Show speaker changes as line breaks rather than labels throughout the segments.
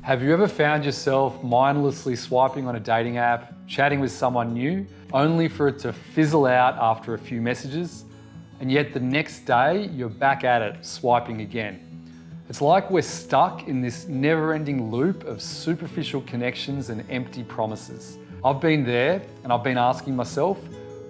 Have you ever found yourself mindlessly swiping on a dating app, chatting with someone new, only for it to fizzle out after a few messages, and yet the next day you're back at it, swiping again? It's like we're stuck in this never-ending loop of superficial connections and empty promises. I've been there, and I've been asking myself,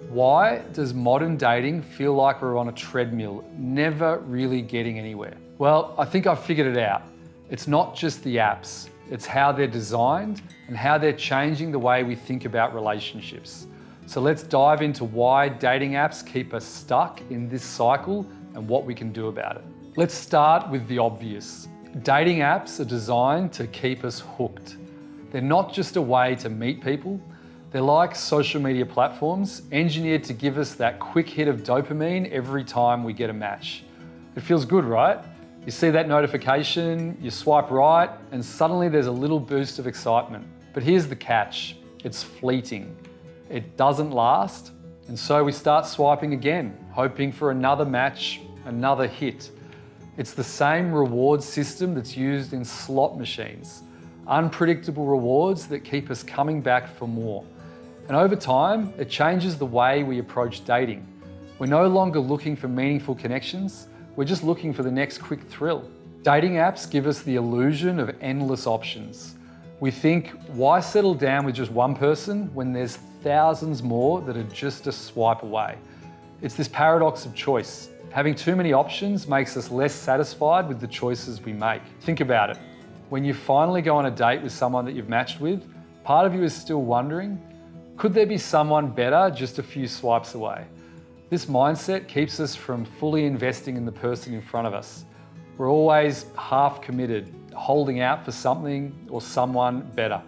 why does modern dating feel like we're on a treadmill, never really getting anywhere? Well, I think I've figured it out. It's not just the apps, it's how they're designed and how they're changing the way we think about relationships. So let's dive into why dating apps keep us stuck in this cycle and what we can do about it. Let's start with the obvious. Dating apps are designed to keep us hooked. They're not just a way to meet people, they're like social media platforms engineered to give us that quick hit of dopamine every time we get a match. It feels good, right? You see that notification, you swipe right, and suddenly there's a little boost of excitement. But here's the catch, it's fleeting. It doesn't last, and so we start swiping again, hoping for another match, another hit. It's the same reward system that's used in slot machines. Unpredictable rewards that keep us coming back for more. And over time, it changes the way we approach dating. We're no longer looking for meaningful connections, we're just looking for the next quick thrill. Dating apps give us the illusion of endless options. We think, why settle down with just one person when there's thousands more that are just a swipe away? It's this paradox of choice. Having too many options makes us less satisfied with the choices we make. Think about it. When you finally go on a date with someone that you've matched with, part of you is still wondering, could there be someone better just a few swipes away? This mindset keeps us from fully investing in the person in front of us. We're always half committed, holding out for something or someone better.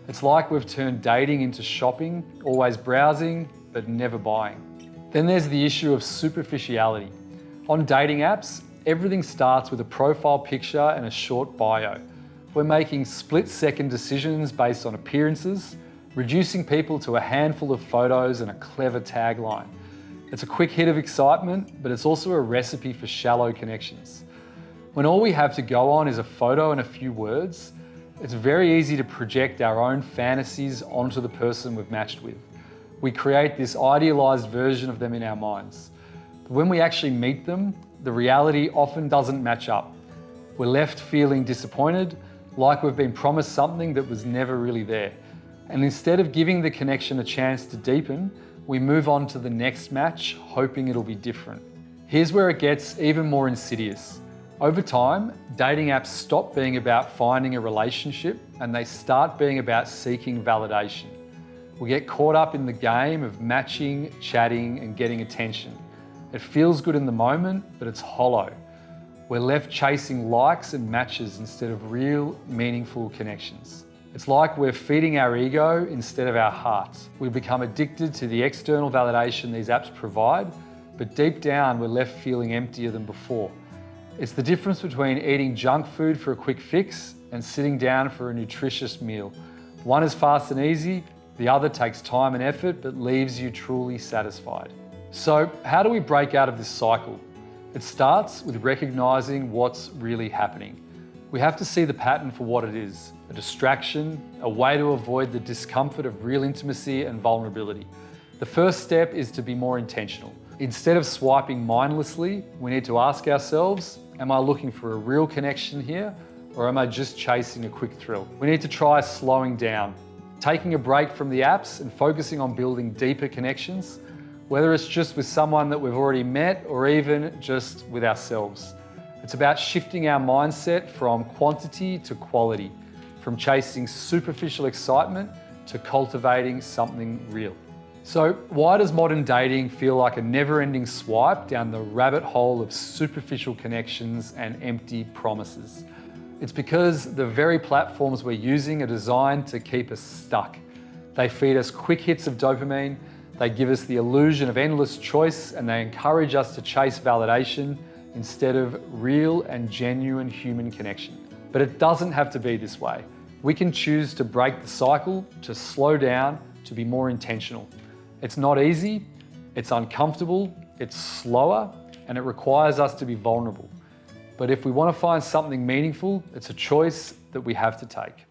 It's like we've turned dating into shopping, always browsing, but never buying. Then there's the issue of superficiality. On dating apps, everything starts with a profile picture and a short bio. We're making split-second decisions based on appearances, reducing people to a handful of photos and a clever tagline. It's a quick hit of excitement, but it's also a recipe for shallow connections. When all we have to go on is a photo and a few words, it's very easy to project our own fantasies onto the person we've matched with. We create this idealized version of them in our minds. But when we actually meet them, the reality often doesn't match up. We're left feeling disappointed, like we've been promised something that was never really there. And instead of giving the connection a chance to deepen, we move on to the next match, hoping it'll be different. Here's where it gets even more insidious. Over time, dating apps stop being about finding a relationship and they start being about seeking validation. We get caught up in the game of matching, chatting, and getting attention. It feels good in the moment, but it's hollow. We're left chasing likes and matches instead of real, meaningful connections. It's like we're feeding our ego instead of our heart. We become addicted to the external validation these apps provide, but deep down we're left feeling emptier than before. It's the difference between eating junk food for a quick fix and sitting down for a nutritious meal. One is fast and easy, the other takes time and effort but leaves you truly satisfied. So how do we break out of this cycle? It starts with recognizing what's really happening. We have to see the pattern for what it is, a distraction, a way to avoid the discomfort of real intimacy and vulnerability. The first step is to be more intentional. Instead of swiping mindlessly, we need to ask ourselves, am I looking for a real connection here, or am I just chasing a quick thrill? We need to try slowing down, taking a break from the apps and focusing on building deeper connections, whether it's just with someone that we've already met or even just with ourselves. It's about shifting our mindset from quantity to quality, from chasing superficial excitement to cultivating something real. So why does modern dating feel like a never-ending swipe down the rabbit hole of superficial connections and empty promises? It's because the very platforms we're using are designed to keep us stuck. They feed us quick hits of dopamine, they give us the illusion of endless choice, and they encourage us to chase validation instead of real and genuine human connection. But it doesn't have to be this way. We can choose to break the cycle, to slow down, to be more intentional. It's not easy, it's uncomfortable, it's slower, and it requires us to be vulnerable. But if we want to find something meaningful, it's a choice that we have to take.